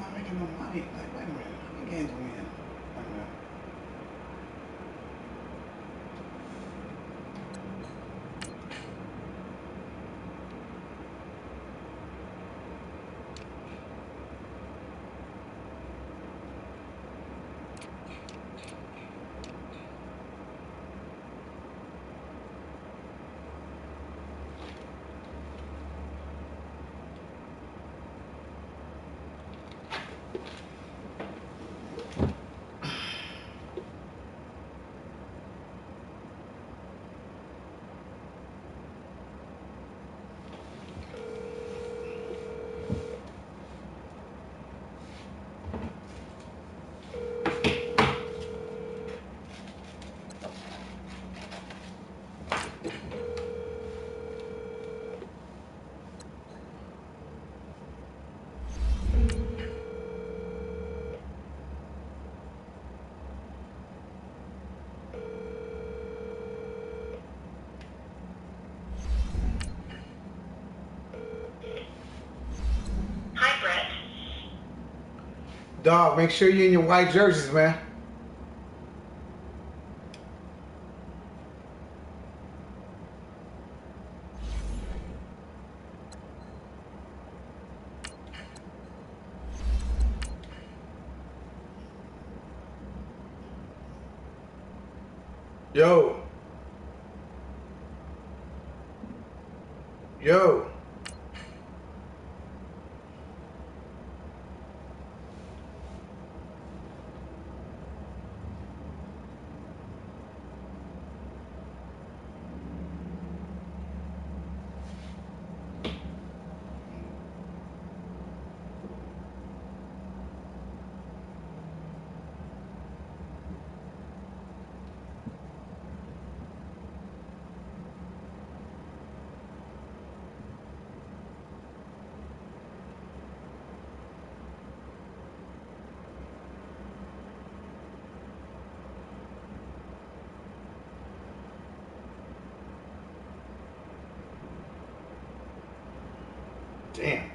not making no money? Like, wait a minute. How many games are we in? Wait a minute. Dog, make sure you're in your white jerseys, man. Yo. Yo. Damn.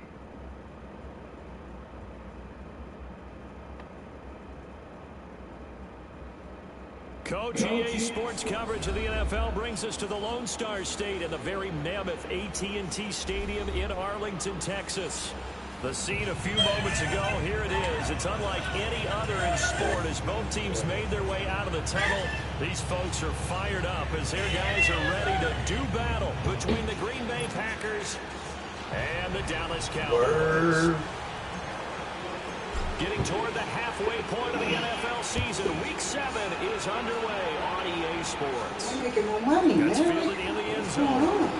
Coach, EA Sports coverage of the NFL brings us to the Lone Star State in the very mammoth AT&T Stadium in Arlington, Texas. The scene a few moments ago, here it is. It's unlike any other in sport as both teams made their way out of the tunnel. These folks are fired up as their guys are ready to do battle between the Green Bay Packers and the Dallas Cowboys. Getting toward the halfway point of the NFL season, Week 7 is underway on EA Sports. I'm making more money, man. That's fielded in the end zone.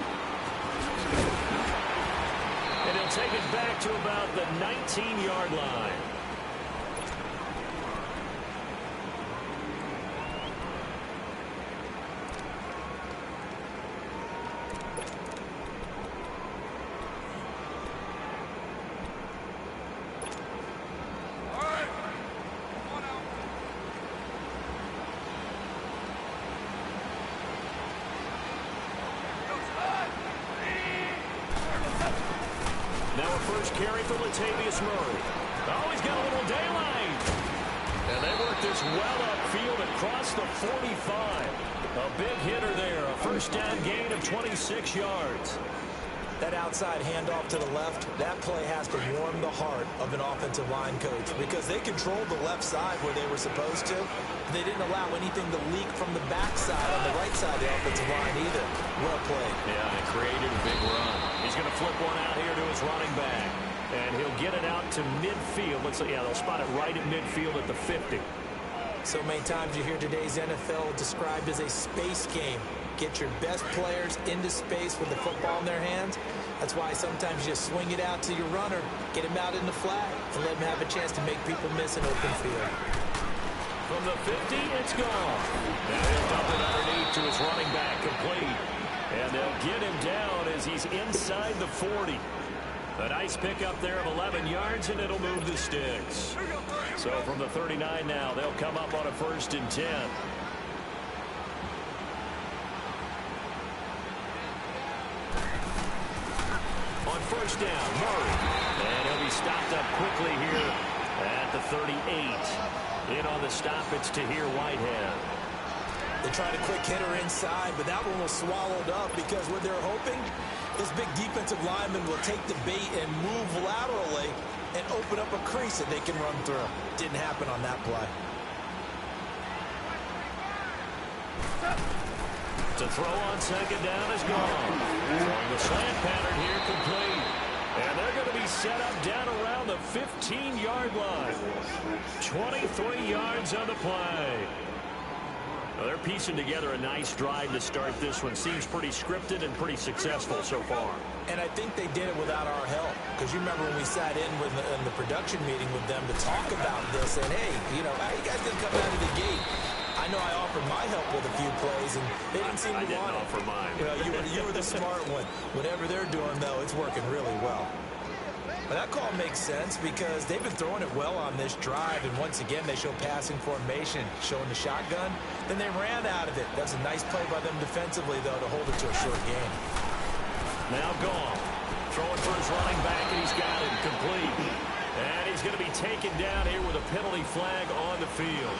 And he'll take it back to about the 19-yard line. Carry for Latavius Murray. Oh, he's got a little daylight. And they work this well upfield across the 45. A big hitter there. A first down gain of 26 yards. That outside handoff to the left, that play has to warm the heart of an offensive line coach because they controlled the left side where they were supposed to. They didn't allow anything to leak from the backside on the right side of the offensive line either. Well played. Yeah, they created a big run. He's going to flip one out here to his running back. And he'll get it out to midfield. Looks like, yeah, they'll spot it right at midfield at the 50. So many times you hear today's NFL described as a space game. Get your best players into space with the football in their hands. That's why sometimes you swing it out to your runner, get him out in the flat, and let him have a chance to make people miss an open field. From the 50, it's gone. Now he'll dump it underneath to his running back, complete. And they'll get him down as he's inside the 40. A nice pickup there of 11 yards, and it'll move the sticks. So from the 39 now, they'll come up on a 1st and 10. On 1st down, Murray. And he'll be stopped up quickly here At the 38. In on the stop, it's Tahir Whitehead. They tried a quick hitter inside, but that one was swallowed up because what they're hoping, this big defensive lineman will take the bait and move laterally and open up a crease that they can run through. Didn't happen on that play. To throw on second down is gone. Throwing the slant pattern here complete. And they're going to be set up down around the 15-yard line. 23 yards on the play. Well, they're piecing together a nice drive to start this one. Seems pretty scripted and pretty successful so far. And I think they did it without our help. Because you remember when we sat in the production meeting with them to talk about this. And, hey, you know, how you guys didn't come out of the gate? I know I offered my help with a few plays, and they didn't seem to want it. I didn't offer mine. You know, you were the smart one. Whatever they're doing, though, it's working really well. But that call makes sense because they've been throwing it well on this drive, and once again, they show passing formation, showing the shotgun. Then they ran out of it. That's a nice play by them defensively, though, to hold it to a short game. Now Gall, throwing for his running back, and he's got it complete. And he's going to be taken down here with a penalty flag on the field.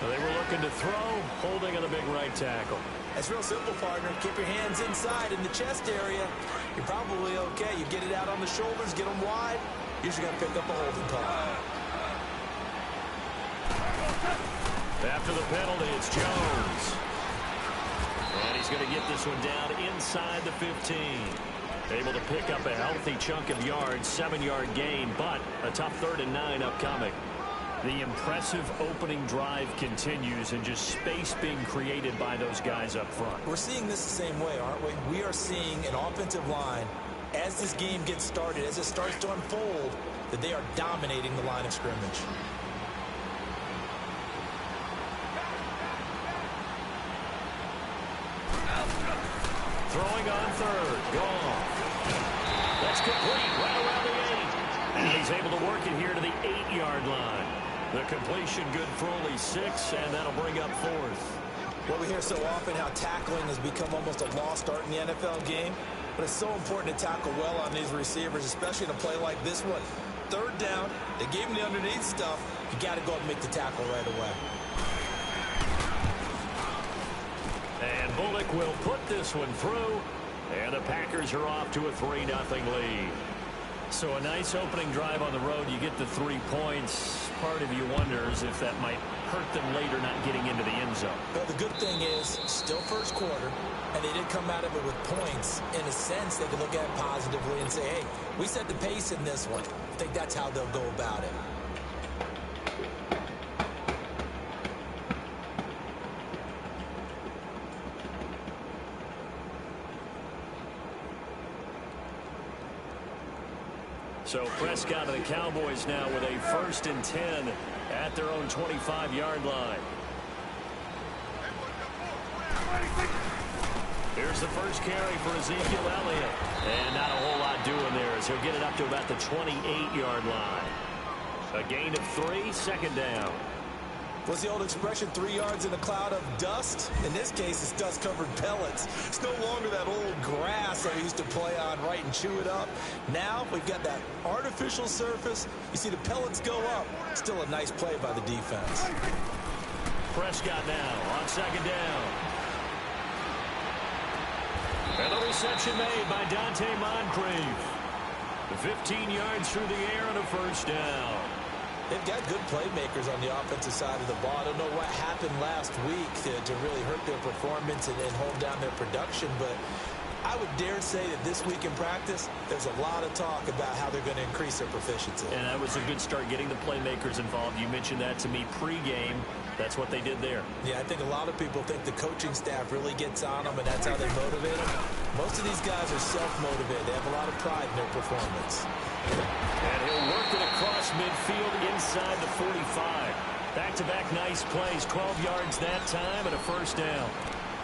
They were looking to throw, holding on the big right tackle. It's real simple, partner. Keep your hands inside in the chest area. You're probably okay. You get it out on the shoulders, get them wide. Usually got to pick up a holding call. After the penalty, it's Jones. And he's going to get this one down inside the 15. Able to pick up a healthy chunk of yards, 7-yard gain, but a tough 3rd and 9 upcoming. The impressive opening drive continues and just space being created by those guys up front. We're seeing this the same way, aren't we? We are seeing an offensive line, as this game gets started, as it starts to unfold, that they are dominating the line of scrimmage. Throwing on 3rd. Gone. That's complete right around the 8. And he's able to work it here to the 8-yard line. The completion good for only 6, and that'll bring up 4th. Well, we hear so often how tackling has become almost a lost art in the NFL game, but it's so important to tackle well on these receivers, especially in a play like this one. 3rd down, they gave him the underneath stuff. You got to go and make the tackle right away. And Bullock will put this one through, and the Packers are off to a 3-0 lead. So a nice opening drive on the road. You get the 3 points. Part of you wonders if that might hurt them later not getting into the end zone. Well, the good thing is, still first quarter, and they did come out of it with points. In a sense, they can look at it positively and say, hey, we set the pace in this one. I think that's how they'll go about it. So Prescott and the Cowboys now with a 1st and 10 at their own 25-yard line. Here's the first carry for Ezekiel Elliott. And not a whole lot doing there as he'll get it up to about the 28-yard line. A gain of 3, 2nd down. What's the old expression, 3 yards in a cloud of dust? In this case, it's dust-covered pellets. It's no longer that old grass that we used to play on, right, and chew it up. Now we've got that artificial surface. You see the pellets go up. Still a nice play by the defense. Prescott now on 2nd down. And the reception made by Dante Moncrief. 15 yards through the air and a 1st down. They've got good playmakers on the offensive side of the ball. I don't know what happened last week to really hurt their performance and hold down their production, but I would dare say that this week in practice, there's a lot of talk about how they're going to increase their proficiency. And that was a good start getting the playmakers involved. You mentioned that to me pregame. That's what they did there. Yeah, I think a lot of people think the coaching staff really gets on them, and that's how they motivate them. Most of these guys are self-motivated. They have a lot of pride in their performance. And he'll work it across midfield inside the 45. Back-to-back nice plays, 12 yards that time and a 1st down.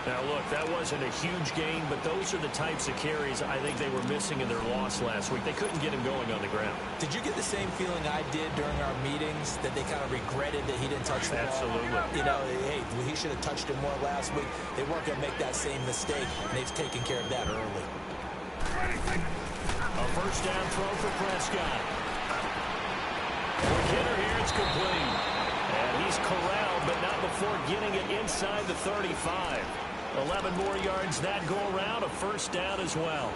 Now, look, that wasn't a huge gain, but those are the types of carries I think they were missing in their loss last week. They couldn't get him going on the ground. Did you get the same feeling I did during our meetings, that they kind of regretted that he didn't touch the ball? Absolutely. You know, hey, he should have touched it more last week. They weren't going to make that same mistake, and they've taken care of that early. A 1st down throw for Prescott. Quick hit complete. And he's corralled, but not before getting it inside the 35. 11 more yards that go around, a first down as well.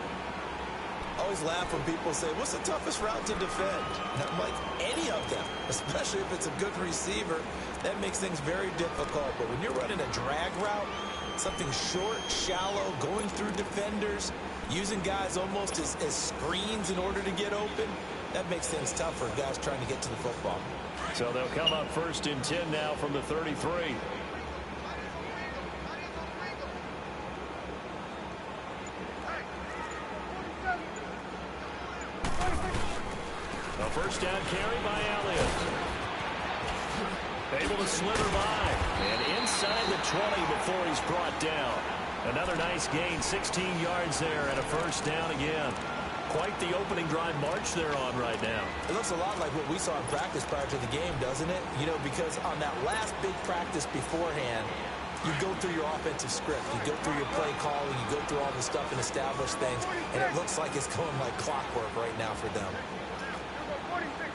Always laugh when people say, what's the toughest route to defend? And I'm like, any of them, especially if it's a good receiver. That makes things very difficult. But when you're running a drag route, something short, shallow, going through defenders, using guys almost as screens in order to get open, that makes things tough for guys trying to get to the football. So they'll come up 1st and 10 now from the 33. A first down carry by Elliott. Able to slither by. And inside the 20 before he's brought down. Another nice gain, 16 yards there, and a first down again. Quite the opening drive march they're on right now. It looks a lot like what we saw in practice prior to the game, doesn't it? You know, because on that last big practice beforehand, you go through your offensive script. You go through your play calling. You go through all the stuff and establish things. And it looks like it's going like clockwork right now for them. 46.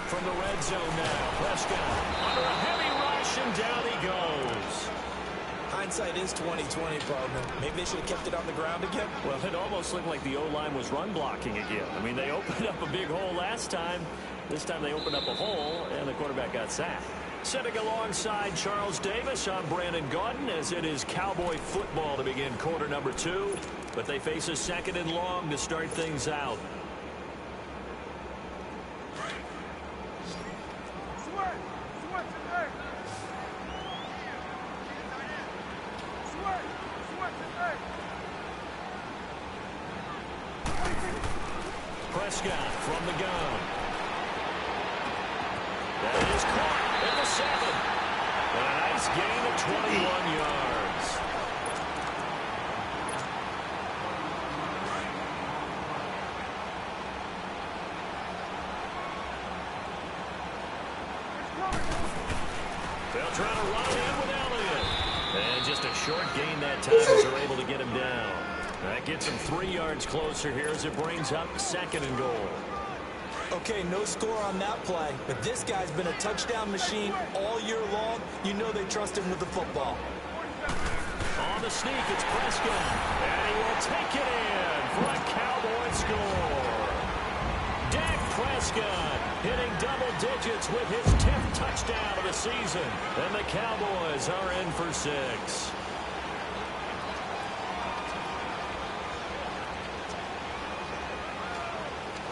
From the red zone now, Prescott under a heavy rush, and down he goes. Hindsight is 20/20, partner. Maybe they should have kept it on the ground again. Well, it almost looked like the O-line was run blocking again. I mean, they opened up a big hole last time. This time they opened up a hole, and the quarterback got sacked. Sitting alongside Charles Davis, I'm Brandon Gaudin, as it is Cowboy football to begin quarter number 2. But they face a 2nd and long to start things out. Prescott from the gun. That is caught at the 7. And a nice gain of 21 yards. They'll try to run in with Elliott. And just a short gain that time as they're able to get him down. That gets him 3 yards closer here as it brings up 2nd and goal. Okay, no score on that play, but this guy's been a touchdown machine all year long. You know they trust him with the football. On the sneak, it's Prescott, and he will take it in for a Cowboy score. Dak Prescott hitting double digits with his 10th touchdown of the season, and the Cowboys are in for 6.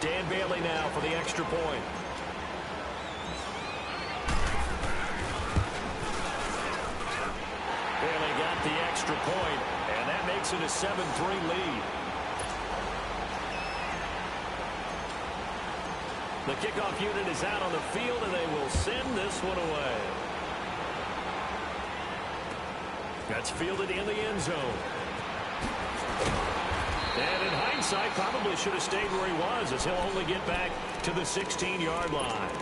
Dan Bailey now for the extra point. Bailey got the extra point, and that makes it a 7-3 lead. The kickoff unit is out on the field, and they will send this one away. That's fielded in the end zone. And in hindsight, probably should have stayed where he was, as he'll only get back to the 16-yard line.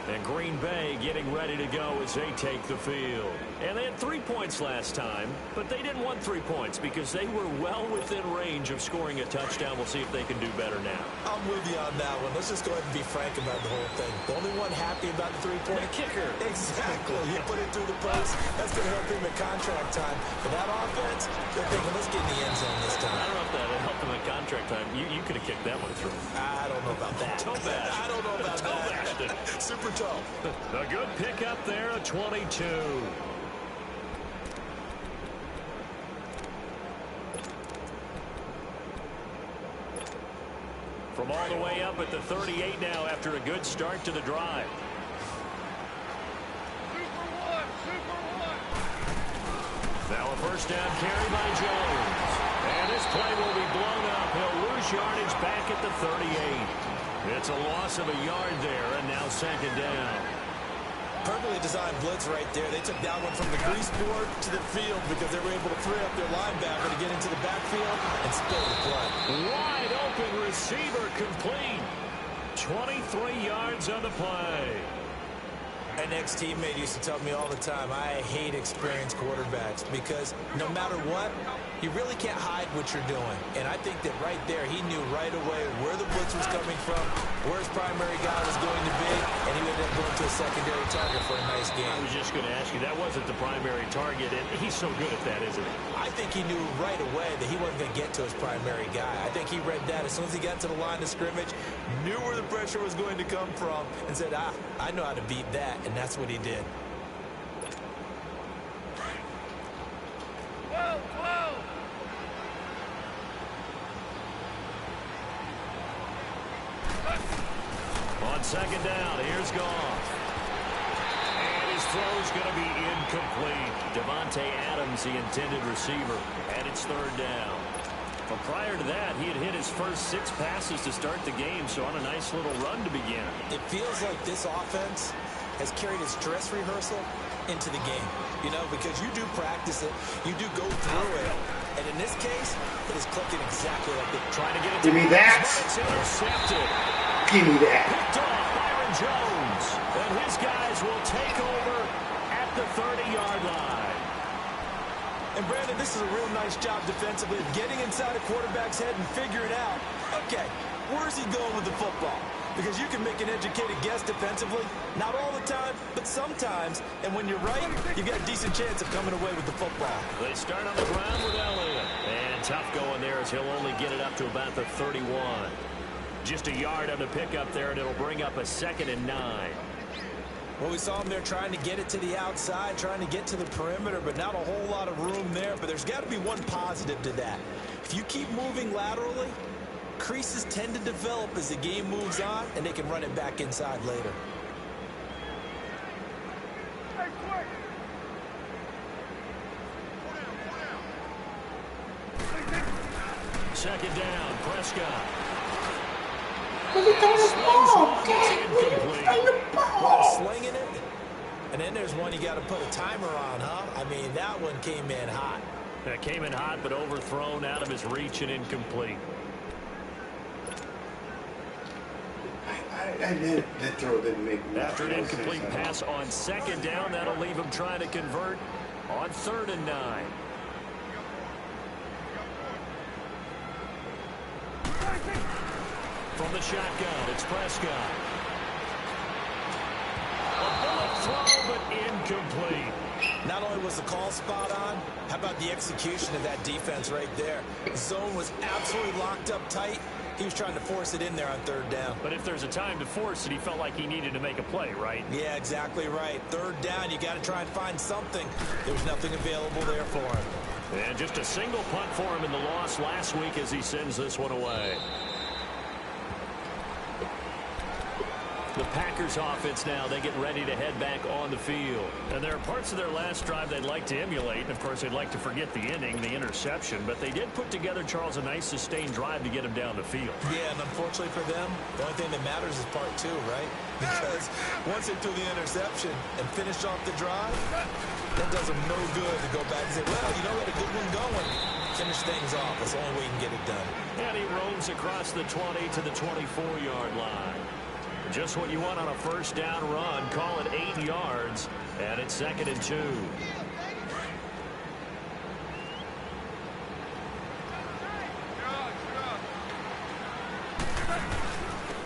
And Green Bay getting ready to go as they take the field. And they had 3 points last time, but they didn't want 3 points because they were well within range of scoring a touchdown. We'll see if they can do better now. I'm with you on that one. Let's just go ahead and be frank about the whole thing. The only one happy about the 3-point? The kicker. Exactly. You put it through the post. That's going to help him at contract time. For that offense, they're thinking, let's get in the end zone this time. I don't know if that helped them at contract time. You could have kicked that one through. I don't know about that. Toe bash. I don't know about that. Super toe. A good pickup there, a 22. From all the way up at the 38 now after a good start to the drive. Now a first down carry by Jones. And this play will be blown up. He'll lose yardage back at the 38. It's a loss of a yard there, and now 2nd down. Perfectly designed blitz right there. They took that one from the grease board to the field because they were able to free up their linebacker to get into the backfield and spill the play. Wide open receiver complete. 23 yards on the play. An ex-teammate used to tell me all the time, I hate experienced quarterbacks because no matter what, You really can't hide what you're doing. And I think that right there, he knew right away where the blitz was coming from, where his primary guy was going to be, and he ended up going to a secondary target for a nice game. I was just going to ask you, that wasn't the primary target, and he's so good at that, isn't he? I think he knew right away that he wasn't going to get to his primary guy. I think he read that as soon as he got to the line of scrimmage, knew where the pressure was going to come from, and said, I know how to beat that, and that's what he did. On second down, here's Goff. And his throw's going to be incomplete. Devontae Adams, the intended receiver, and it's third down. But prior to that, he had hit his first 6 passes to start the game, so on a nice little run to begin. It feels like this offense has carried its dress rehearsal into the game, you know, because you do practice it, you do go through it, and in this case, it is clicking exactly like it. Trying to get it to Give me that. It's intercepted. Give me that. Picked off Byron Jones, and his guys will take over at the 30-yard line. And Brandon, this is a real nice job defensively of getting inside a quarterback's head and figuring out, okay, where's he going with the football? Because you can make an educated guess defensively, not all the time, but sometimes. And when you're right, you've got a decent chance of coming away with the football. They start on the ground with Elliott. And tough going there as he'll only get it up to about the 31. Just a yard on the pickup there, and it'll bring up a 2nd and 9. Well, we saw him there trying to get it to the outside, trying to get to the perimeter, but not a whole lot of room there. But there's got to be one positive to that. If you keep moving laterally, creases tend to develop as the game moves on, and they can run it back inside later. Second down, Prescott. Look at the ball, Dad. Slinging it. And then there's one you got to put a timer on, huh? I mean, that one came in hot. That came in hot, but overthrown out of his reach and incomplete. That throw didn't make much After an incomplete sense pass on second down, that'll leave him trying to convert on 3rd and 9. From the shotgun, it's Prescott. A bullet throw, but incomplete. Not only was the call spot on, how about the execution of that defense right there? The zone was absolutely locked up tight. He was trying to force it in there on 3rd down. But if there's a time to force it, he felt like he needed to make a play, right? Yeah, exactly right. 3rd down, you got to try and find something. There's nothing available there for him. And just a single punt for him in the loss last week as he sends this one away. The Packers offense now, they get ready to head back on the field. And there are parts of their last drive they'd like to emulate. And, of course, they'd like to forget the inning, the interception. But they did put together, Charles, a nice sustained drive to get him down the field. Yeah, and unfortunately for them, the only thing that matters is part 2, right? Because once they threw the interception and finished off the drive, that does them no good to go back and say, well, you know what, a good one going. Finish things off. That's the only way you can get it done. And he roams across the 20 to the 24-yard line. Just what you want on a first down run. Call it 8 yards, and it's 2nd and 2.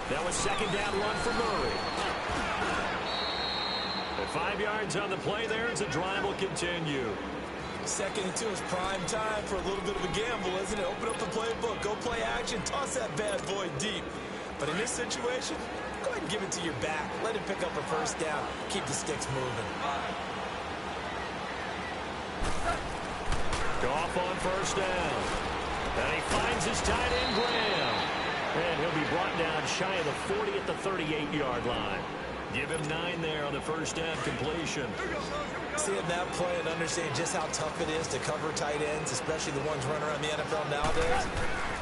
That was 2nd down run for Murray. At 5 yards on the play there as the drive will continue. 2nd and 2 is prime time for a little bit of a gamble, isn't it? Open up the playbook, go play action, toss that bad boy deep. But in this situation, go ahead and give it to your back. Let him pick up a first down. Keep the sticks moving. Goff on first down. And he finds his tight end, Graham. And he'll be brought down shy of the 40 at the 38-yard line. Give him 9 there on the first down completion. Seeing that play and understanding just how tough it is to cover tight ends, especially the ones running around the NFL nowadays,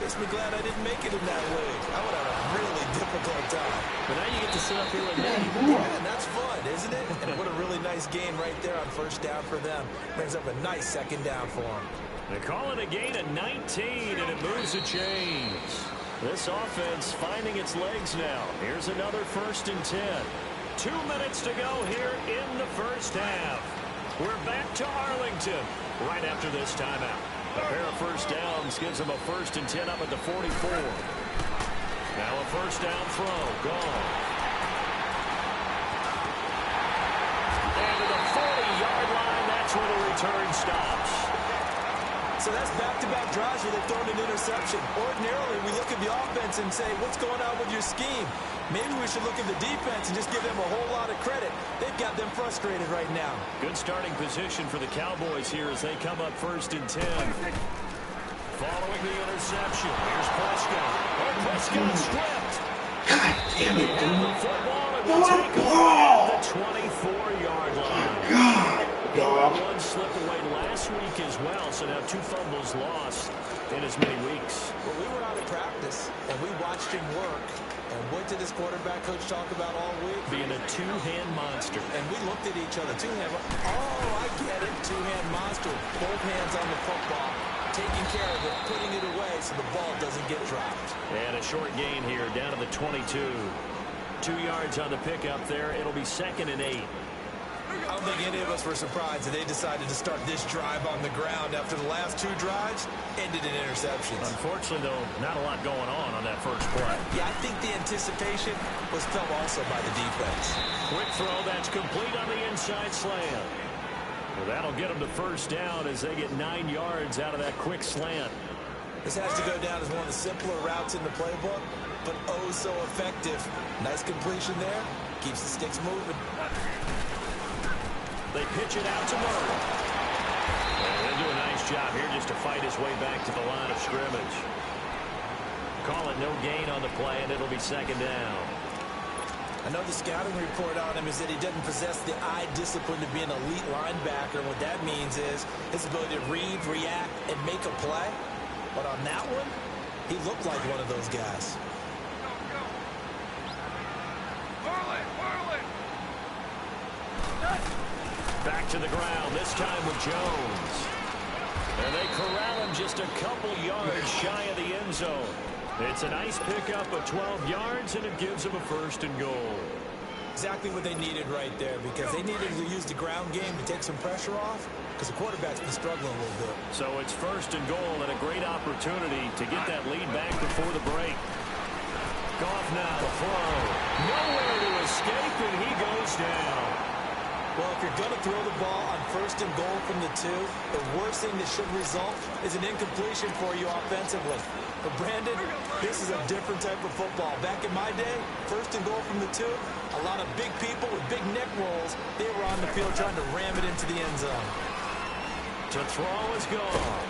makes me glad I didn't make it in that league. I would have a really difficult time. But now you get to sit up here with me. Yeah, and that's fun, isn't it? And what a really nice game right there on first down for them. Brings up a nice 2nd down for them. They call it a gain of 19, and it moves the chains. This offense finding its legs now. Here's another 1st and 10. 2 minutes to go here in the first half. We're back to Arlington right after this timeout. A pair of first downs gives them a 1st and 10 up at the 44. Now a first down throw. Gone. And to the 40-yard line, that's where the return stops. So that's back-to-back drives where they've thrown an interception. Ordinarily, we look at the offense and say, what's going on with your scheme? Maybe we should look at the defense and just give them a whole lot of credit. They've got them frustrated right now. Good starting position for the Cowboys here as they come up 1st and 10. Following the interception, here's Prescott. Oh, Prescott stripped. God damn it, And the dude. football, it will take away at the 24-yard line. God, dog. One slipped away last week as well, so now 2 fumbles lost in as many weeks. Well, we were out of practice, and we watched him work. And what did his quarterback coach talk about all week? Being a 2-hand monster. And we looked at each other. 2-hand. Oh, I get it. 2-hand monster. Both hands on the football. Taking care of it, putting it away so the ball doesn't get dropped. And a short gain here down to the 22. 2 yards on the pickup there. It'll be 2nd and 8. I don't think any of us were surprised that they decided to start this drive on the ground after the last 2 drives ended in interceptions. Unfortunately, though, not a lot going on that first play. Yeah, I think the anticipation was felt also by the defense. Quick throw, that's complete on the inside slant. Well, that'll get them to first down as they get 9 yards out of that quick slant. This has to go down as one of the simpler routes in the playbook, but oh so effective. Nice completion there. Keeps the sticks moving. They pitch it out to Murray. And they'll do a nice job here just to fight his way back to the line of scrimmage. Call it no gain on the play, and it'll be 2nd down. I know the scouting report on him is that he doesn't possess the eye discipline to be an elite linebacker. And what that means is his ability to read, react, and make a play. But on that one, he looked like one of those guys. Back to the ground, this time with Jones. And they corral him just a couple yards shy of the end zone. It's a nice pickup of 12 yards, and it gives them a 1st and goal. Exactly what they needed right there, because they needed to use the ground game to take some pressure off, because the quarterback's been struggling a little bit. So it's 1st and goal, and a great opportunity to get that lead back before the break. Goff now, the throw. Nowhere to escape, and he goes down. Well, if you're going to throw the ball on 1st and goal from the 2, the worst thing that should result is an incompletion for you offensively. But, Brandon, this is a different type of football. Back in my day, 1st and goal from the 2, a lot of big people with big neck rolls, they were on the field trying to ram it into the end zone. To throw is gone.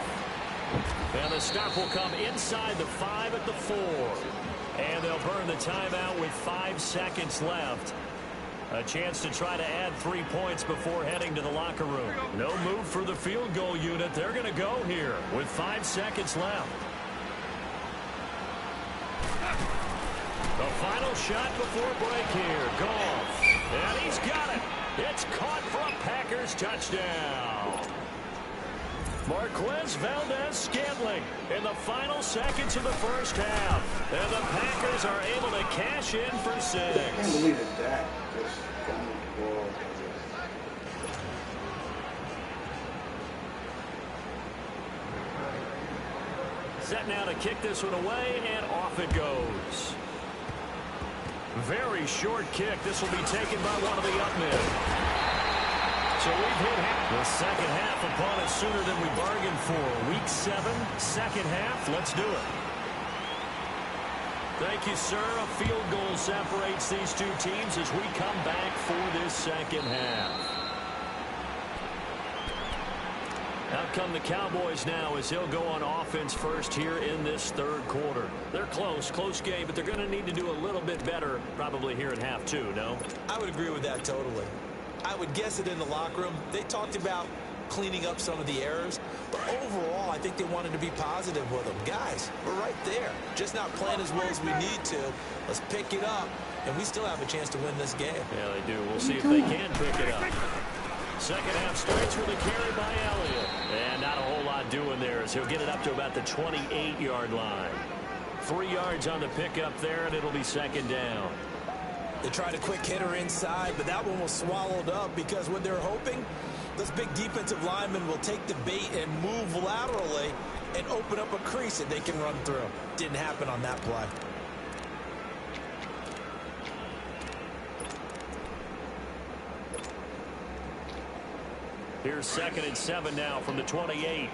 And the stop will come inside the 5 at the 4. And they'll burn the timeout with 5 seconds left. A chance to try to add 3 points before heading to the locker room. No move for the field goal unit. They're going to go here with 5 seconds left. The final shot before break here. Goff. And he's got it. It's caught for a Packers touchdown. Marquez Valdez-Scantling in the final seconds of the first half. And the Packers are able to cash in for 6. I can't believe that Dak just fumbled the ball. Set now to kick this one away, and off it goes. Very short kick. This will be taken by one of the up men. So we've hit the second half upon us sooner than we bargained for. Week 7, second half. Let's do it. Thank you, sir. A field goal separates these two teams as we come back for this second half. Out come the Cowboys now as he'll go on offense first here in this 3rd quarter. They're close game, but they're going to need to do a little bit better probably here at half 2, no? I would agree with that totally. I would guess it in the locker room. They talked about cleaning up some of the errors, but overall, I think they wanted to be positive with them. Guys, we're right there. Just not playing as well as we need to. Let's pick it up, and we still have a chance to win this game. Yeah, they do. We'll see if they can pick it up. Second half starts with a carry by Elliott. And not a whole lot doing there as he'll get it up to about the 28-yard line. 3 yards on the pickup there, and it'll be 2nd down. They tried a quick hitter inside, but that one was swallowed up because what they're hoping, this big defensive lineman will take the bait and move laterally and open up a crease that they can run through. Didn't happen on that play. Here's 2nd and 7 now from the 28.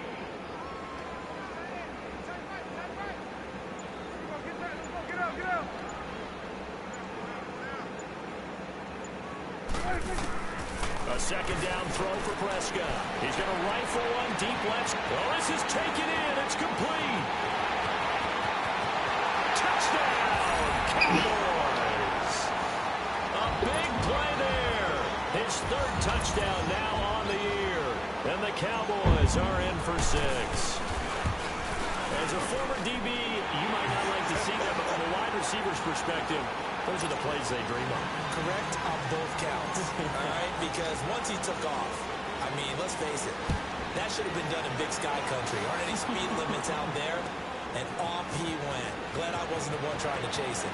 A 2nd down throw for Prescott. He's going to rifle one deep left. Oh, this is taken in. It's complete. Touchdown, Cowboys. A big play there. His 3rd touchdown now on the year. And the Cowboys are in for 6. As a former DB, you might not like to see that, but from a wide receiver's perspective, those are the plays they dream of. Correct on both counts, all right? Because once he took off, I mean, let's face it, that should have been done in Big Sky Country. Aren't any speed limits out there? And off he went. Glad I wasn't the one trying to chase him.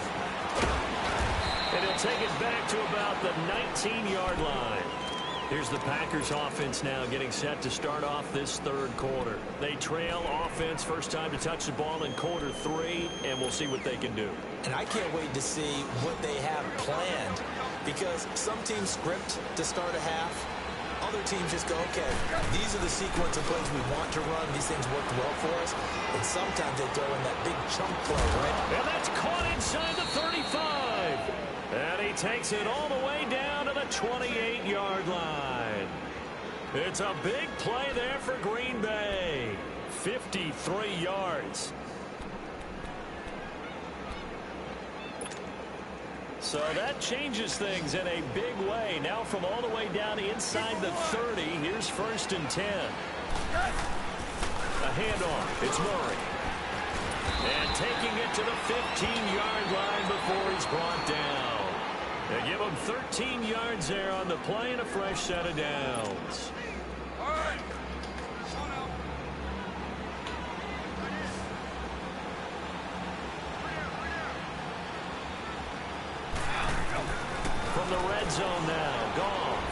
And he'll take it back to about the 19-yard line. Here's the Packers offense now getting set to start off this 3rd quarter. They trail offense, first time to touch the ball in quarter 3, and we'll see what they can do. And I can't wait to see what they have planned, because some teams script to start a half. Other teams just go, okay, these are the sequence of plays we want to run. These things worked well for us. And sometimes they throw in that big chunk play, right? And that's caught inside the 35. And he takes it all the way down to the 28-yard line. It's a big play there for Green Bay. 53 yards. So that changes things in a big way. Now from all the way down inside the 30, here's 1st and 10. A handoff. It's Murray. And taking it to the 15-yard line before he's brought down. They give him 13 yards there on the play and a fresh set of downs. From the red zone now, Goff.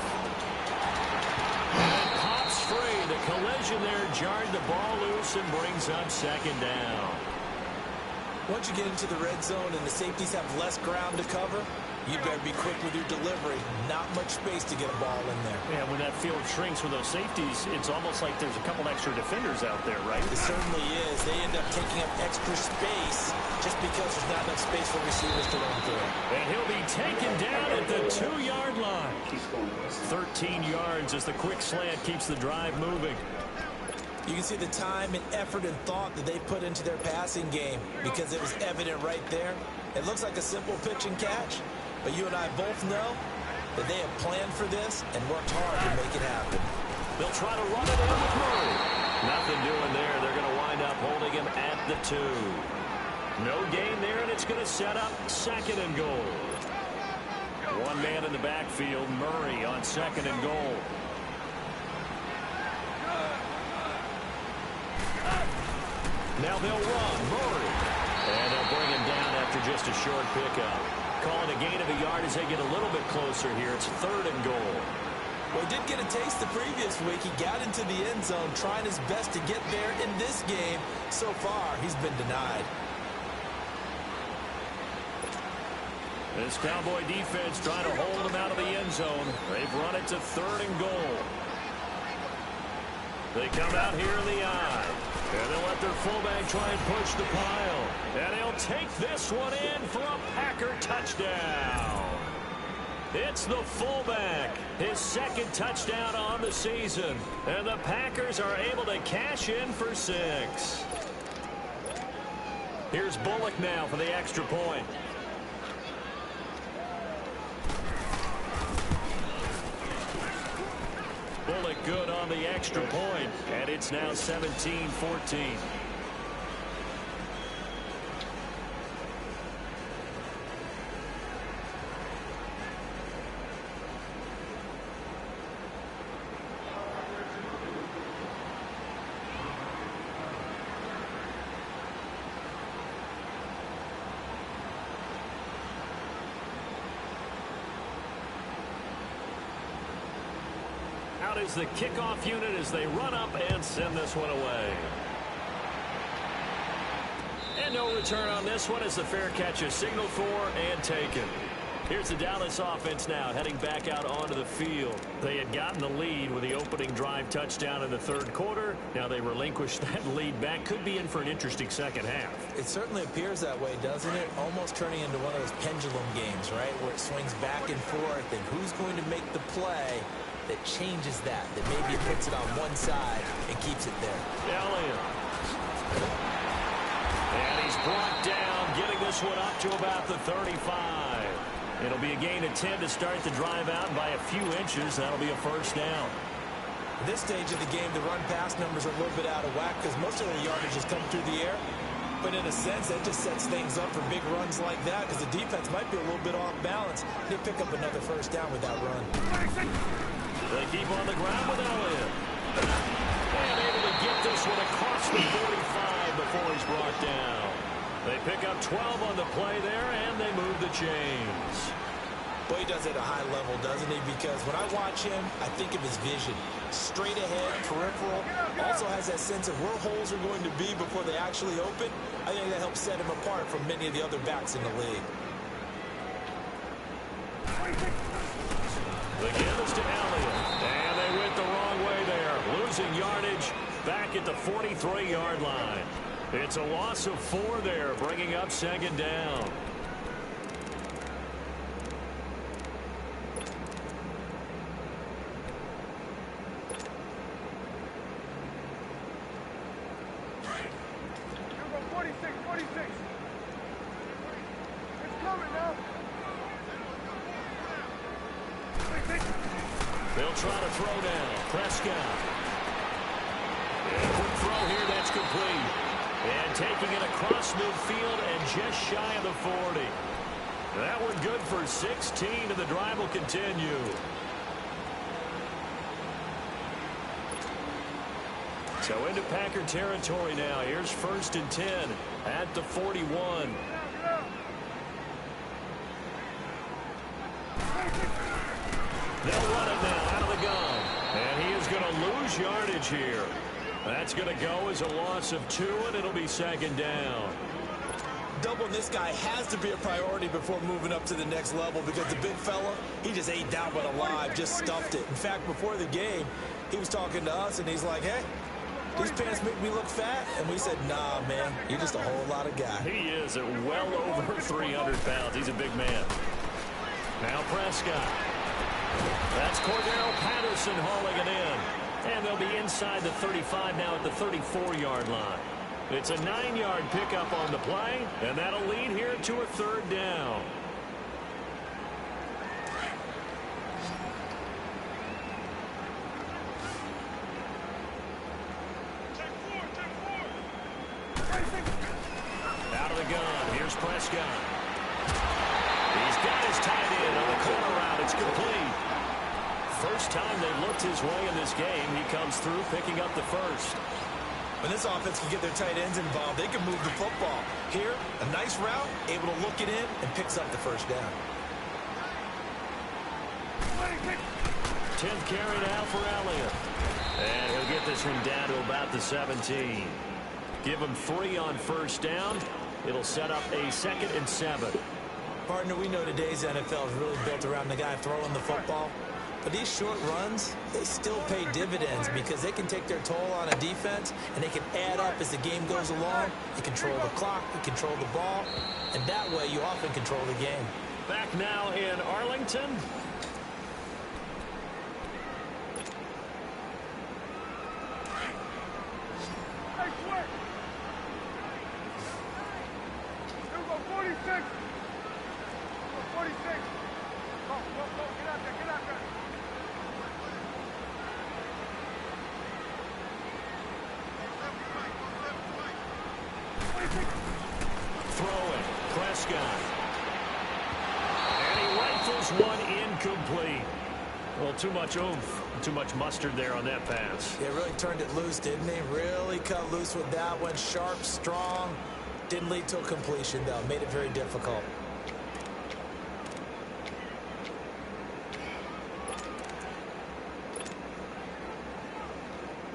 And pops free. The collision there jarred the ball loose and brings up 2nd down. Once you get into the red zone and the safeties have less ground to cover, you better be quick with your delivery. Not much space to get a ball in there. Yeah, when that field shrinks with those safeties, it's almost like there's a couple extra defenders out there, right? It certainly is. They end up taking up extra space just because there's not enough space for receivers to run through. And he'll be taken down at the 2-yard line. 13 yards as the quick slant keeps the drive moving. You can see the time and effort and thought that they put into their passing game because it was evident right there. It looks like a simple pitch and catch, but you and I both know that they have planned for this and worked hard to make it happen. They'll try to run it in with Murray. Nothing doing there. They're going to wind up holding him at the 2. No gain there, and it's going to set up 2nd and goal. One man in the backfield, Murray on 2nd and goal. Now they'll run. Murray. And they'll bring him down after just a short pickup. Calling a gain of a yard as they get a little bit closer here. It's 3rd and goal. Well, he did get a taste the previous week. He got into the end zone trying his best to get there in this game. So far, he's been denied. This Cowboy defense trying to hold him out of the end zone. They've run it to 3rd and goal. They come out here in the eye. And they'll let their fullback try and push the pile. And he'll take this one in for a Packer touchdown. It's the fullback. His 2nd touchdown on the season. And the Packers are able to cash in for 6. Here's Bullock now for the extra point. Bullock good on the extra point, and it's now 17-14. out is the kickoff unit as they run up and send this one away. And no return on this one as the fair catch is signaled for and taken. Here's the Dallas offense now heading back out onto the field. They had gotten the lead with the opening drive touchdown in the third quarter. Now they relinquished that lead back. Could be in for an interesting second half. It certainly appears that way, doesn't it? Almost turning into one of those pendulum games, right, where it swings back and forth, and who's going to make the play that changes that maybe puts it on one side and keeps it there. Elliott. And he's brought down, getting this one up to about the 35. It'll be a gain of 10 to start the drive out by a few inches. That'll be a first down. At this stage of the game, the run-pass numbers are a little bit out of whack because most of the yardage has come through the air. But in a sense, that just sets things up for big runs like that because the defense might be a little bit off balance. They pick up another first down with that run. They keep on the ground with Elliott. And able to get this one across the 45 before he's brought down. They pick up 12 on the play there, and they move the chains. Boy, he does it at a high level, doesn't he? Because when I watch him, I think of his vision. Straight ahead, peripheral. Also has that sense of where holes are going to be before they actually open. I think that helps set him apart from many of the other backs in the league. The give is to Elliott. And they went the wrong way there. Losing yardage back at the 43-yard line. It's a loss of 4 there, bringing up second down. Number 46, 46. It's coming now. They'll try to throw down. Prescott. Quick throw here, that's complete. And taking it across midfield and just shy of the 40. That one good for 16, and the drive will continue. So into Packer territory now. Here's 1st and 10 at the 41. They'll run it now out of the gun. And he is going to lose yardage here. That's going to go as a loss of 2, and it'll be second down. Doubling this guy has to be a priority before moving up to the next level because the big fella, he just ain't down but alive, just stuffed it. In fact, before the game, he was talking to us, and he's like, hey, these pants make me look fat. And we said, nah, man, you're just a whole lot of guy. He is at well over 300 pounds. He's a big man. Now Prescott. That's Cordero Patterson hauling it in. And they'll be inside the 35 now at the 34-yard line. It's a 9-yard pickup on the play, and that'll lead here to a third down. Out of the gun, here's Prescott. He's got his tight end on the corner route. It's complete. First time they looked his way in this game, he comes through picking up the first. When this offense can get their tight ends involved, they can move the football. Here, a nice route, able to look it in, and picks up the first down. 10th carry now for Elliott. And he'll get this one down to about the 17. Give him 3 on first down. It'll set up a 2nd and 7. Partner, we know today's NFL is really built around the guy throwing the football. But these short runs, they still pay dividends because they can take their toll on a defense, and they can add up as the game goes along. You control the clock, you control the ball, and that way you often control the game. Back now in Arlington. Hey, quick. Number 46. Number 46. Go, go, go. Get out there, get out there. Throwing. Prescott. And he rifles one incomplete. Well, too much oomph, too much mustard there on that pass. They really turned it loose, didn't they? Really cut loose with that one. Sharp, strong. Didn't lead to a completion, though. Made it very difficult.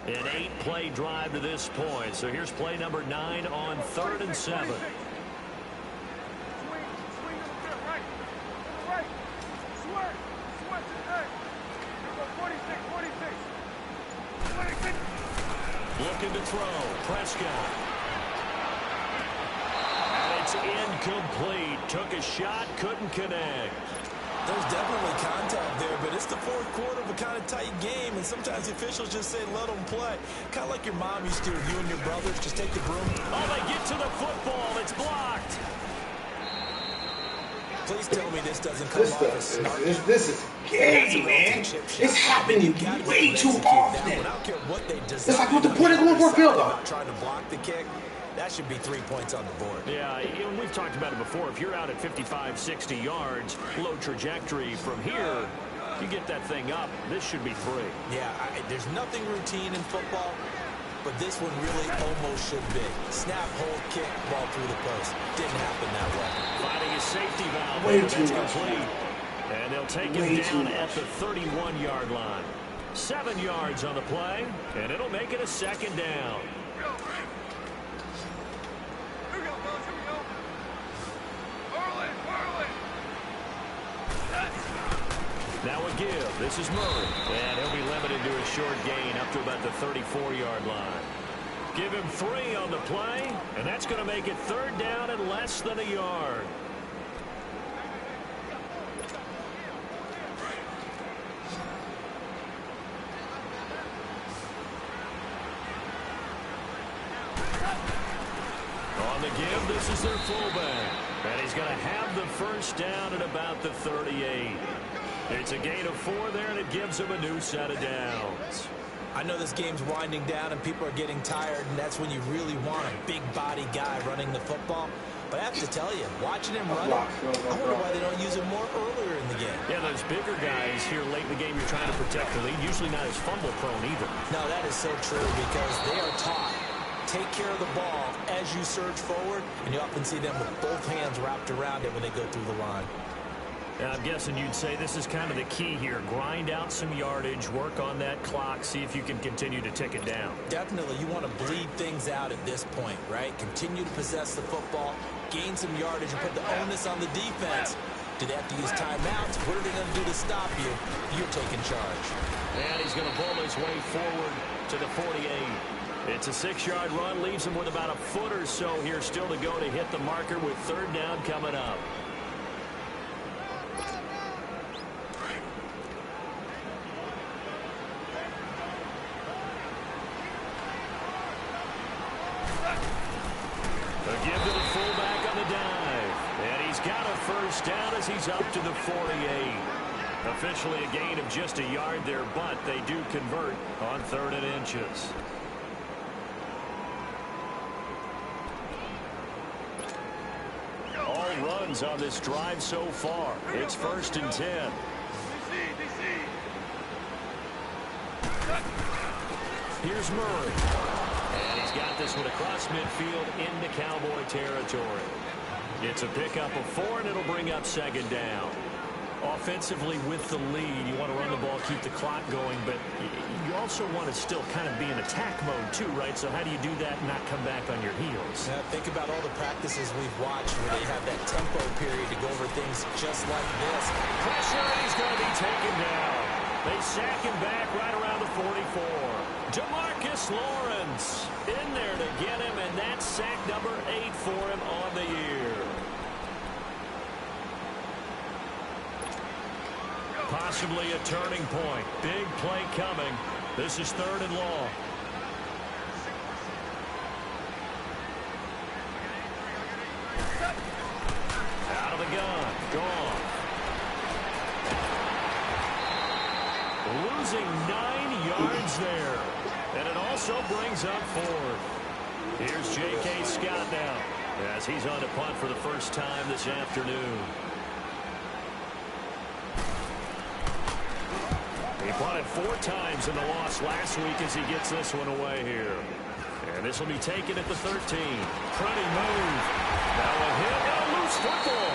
An 8-play drive to this point. So here's play number 9 on 3rd and 7. Swing over there, right. Right. Swing. Swing to the edge. You go 46, 46. 46. Looking to throw. Prescott. And it's incomplete. Took a shot, couldn't connect. There's definitely contact there, but it's the fourth quarter of a kind of tight game, and sometimes the officials just say, let them play. Kind of like your mom used to, you and your brothers, just take the broom. Oh, they get to the football. It's blocked. Please tell me this doesn't come off as snarky. This is gay, man. It's happening way too often. I don't care what they design. It's like, what the point of going for a field goal? Not trying to block the kick. That should be 3 points on the board. Yeah, we've talked about it before. If you're out at 55, 60 yards, low trajectory from here, you get that thing up. This should be 3. Yeah, there's nothing routine in football, but this one really almost should be. Snap, hold, kick, ball through the post. Didn't happen that way. Finding a safety valve. Way That's too much. complete. And they'll take him down at the 31-yard line. 7 yards on the play, and it'll make it a 2nd down. Now a give. This is Murray. And he'll be limited to a short gain up to about the 34-yard line. Give him 3 on the play, and that's going to make it 3rd down and less than a yard. On the give, this is their fullback. And he's going to have the 1st down at about the 38. It's a gain of 4 there, and it gives him a new set of downs. I know this game's winding down and people are getting tired, and that's when you really want a big body guy running the football. But I have to tell you, watching him run, I wonder why they don't use him more earlier in the game. Yeah, those bigger guys here late in the game, you're trying to protect the lead. Usually not as fumble prone either. No, that is so true because they are taught. Take care of the ball as you surge forward, and you often see them with both hands wrapped around it when they go through the line. And I'm guessing you'd say this is kind of the key here. Grind out some yardage, work on that clock, see if you can continue to tick it down. Definitely, you want to bleed things out at this point, right? Continue to possess the football, gain some yardage, and put the onus on the defense. Do they have to use timeouts? What are they going to do to stop you? You're taking charge. And he's going to pull his way forward to the 48. It's a 6-yard run, leaves him with about a foot or so here still to go to hit the marker with 3rd down coming up. A give to the fullback on the dive. And he's got a 1st down as he's up to the 48. Officially a gain of just a yard there, but they do convert on 3rd and inches. All runs on this drive so far. It's 1st and 10. Here's Murray. And he's got this one across midfield into Cowboy territory. It's a pickup of 4, and it'll bring up 2nd down. Offensively with the lead, you want to run the ball, keep the clock going, but you also want to still kind of be in attack mode too, right? So how do you do that and not come back on your heels? Now, think about all the practices we've watched where they have that tempo period to go over things just like this. Pressure, and he's going to be taken down. They sack him back right around the 44. DeMarcus Lawrence in there to get him, and that's sack number 8 for him on the year. Possibly a turning point. Big play coming. This is 3rd and long. Out of the gun. Gone. Losing 9 yards there. And it also brings up 4th. Here's J.K. Scott now as he's on to punt for the first time this afternoon. He punted 4 times in the loss last week as he gets this one away here. And this will be taken at the 13. Pretty move. Now a hit and a loose football.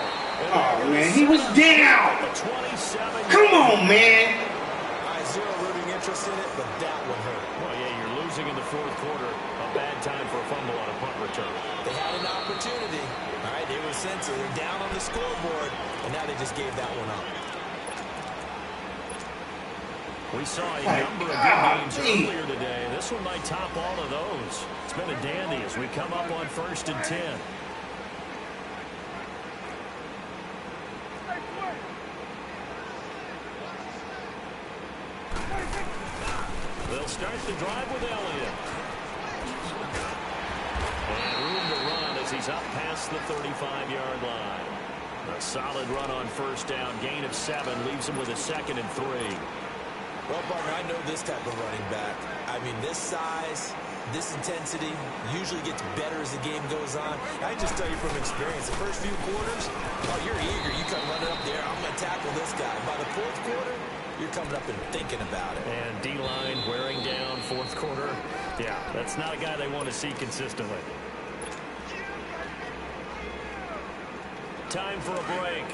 Oh, man, he was down. The 27. Come on, man. I have zero rooting interest in it, but that would hurt. Well, yeah, you're losing losing in the fourth quarter. A bad time for a fumble on a punt return. They had an opportunity. All right, they were sensitive. They're down on the scoreboard, and now they just gave that one up. We saw a number of good games earlier today. This one might top all of those. It's been a dandy as we come up on 1st and 10. They'll start the drive with Elliott. And room to run as he's up past the 35-yard line. A solid run on 1st down. Gain of 7 leaves him with a 2nd and 3. Well, partner, I know this type of running back. I mean, this size, this intensity usually gets better as the game goes on. I just tell you from experience, the first few quarters, oh, you're eager. You come running up there. I'm going to tackle this guy. By the fourth quarter, you're coming up and thinking about it. And D-line wearing down fourth quarter. Yeah, that's not a guy they want to see consistently. Time for a break.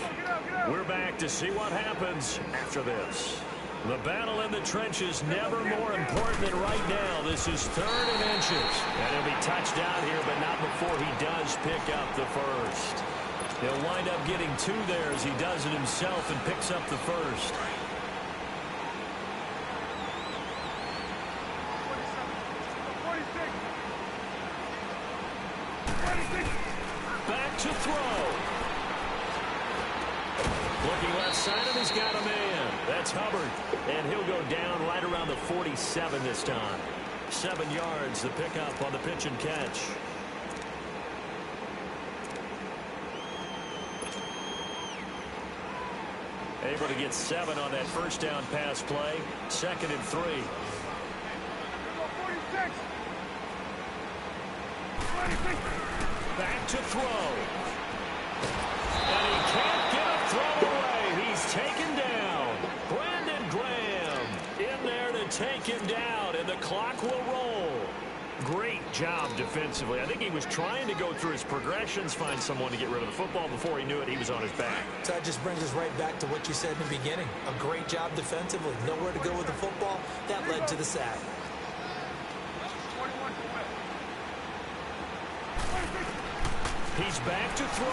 We're back to see what happens after this. The battle in the trenches never more important than right now. This is 3rd and inches. And he'll be touched out here, but not before he does pick up the first. He'll wind up getting 2 there as he does it himself and picks up the first. Back to throw. Looking left side, and he's got a man. That's Hubbard. And he'll go down right around the 47 this time. 7 yards, the pickup on the pitch and catch. Able to get 7 on that 1st down pass play. 2nd and 3. Back to throw. And he can't get a throw away. He's taken down. Brandon Graham in there to take him down, and the clock will roll. Great job defensively. I think he was trying to go through his progressions, find someone to get rid of the football. Before he knew it, he was on his back. So that just brings us right back to what you said in the beginning. A great job defensively. Nowhere to go with the football. That led to the sack. He's back to throw.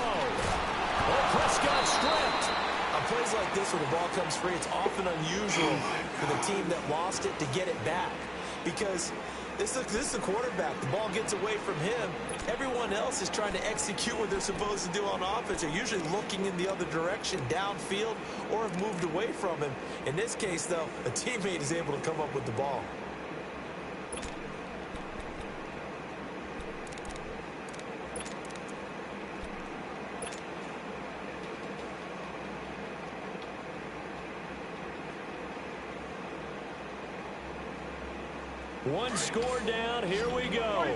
Oh, Prescott stripped. On plays like this where the ball comes free, it's often unusual for the team that lost it to get it back. Because this is the quarterback. The ball gets away from him. Everyone else is trying to execute what they're supposed to do on offense. They're usually looking in the other direction, downfield, or have moved away from him. In this case, though, a teammate is able to come up with the ball. One score down. Here we go.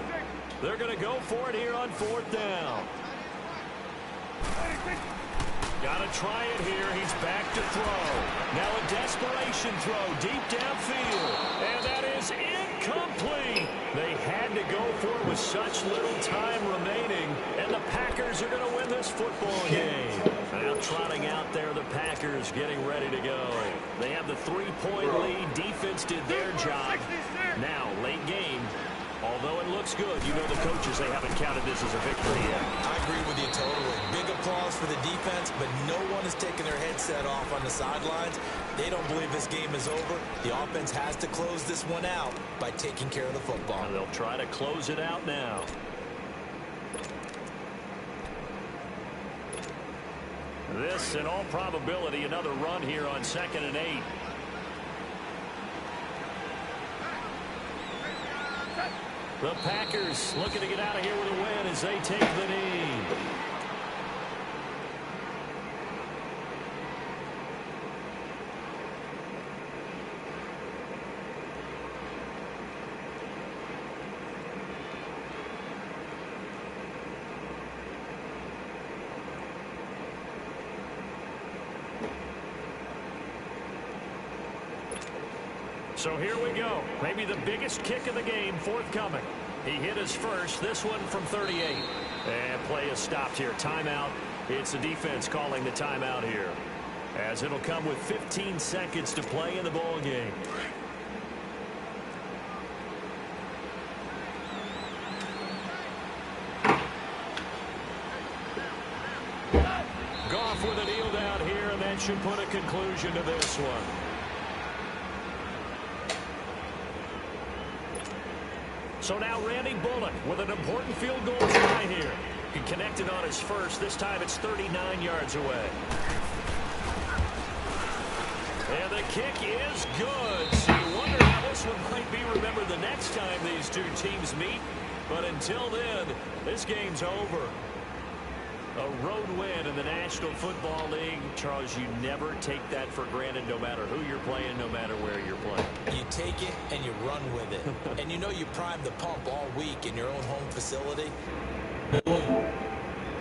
They're going to go for it here on 4th down. Got to try it here. He's back to throw. Now a desperation throw deep downfield. And that is incomplete. They had to go for it with such little time remaining. And the Packers are going to win this football game. Now trotting out there, the Packers getting ready to go. They have the 3-point lead. Defense did their job. Now, late game. Although it looks good, you know the coaches, they haven't counted this as a victory yet. I agree with you totally. Big applause for the defense, but no one is taking their headset off on the sidelines. They don't believe this game is over. The offense has to close this one out by taking care of the football. And they'll try to close it out now. This, in all probability, another run here on 2nd and 8. The Packers looking to get out of here with a win as they take the knee. So here we go. Maybe the biggest kick of the game forthcoming. He hit his first, this one from 38. And play is stopped here. Timeout. It's the defense calling the timeout here, as it'll come with 15 seconds to play in the ball game. off with a kneel down here, and that should put a conclusion to this one. So now Randy Bullock with an important field goal try here. He connected on his first. This time it's 39 yards away. And the kick is good. So you wonder how this one might be remembered the next time these two teams meet. But until then, this game's over. A road win in the National Football League. Charles, you never take that for granted no matter who you're playing, no matter where you're playing. You take it and you run with it. And you know you primed the pump all week in your own home facility.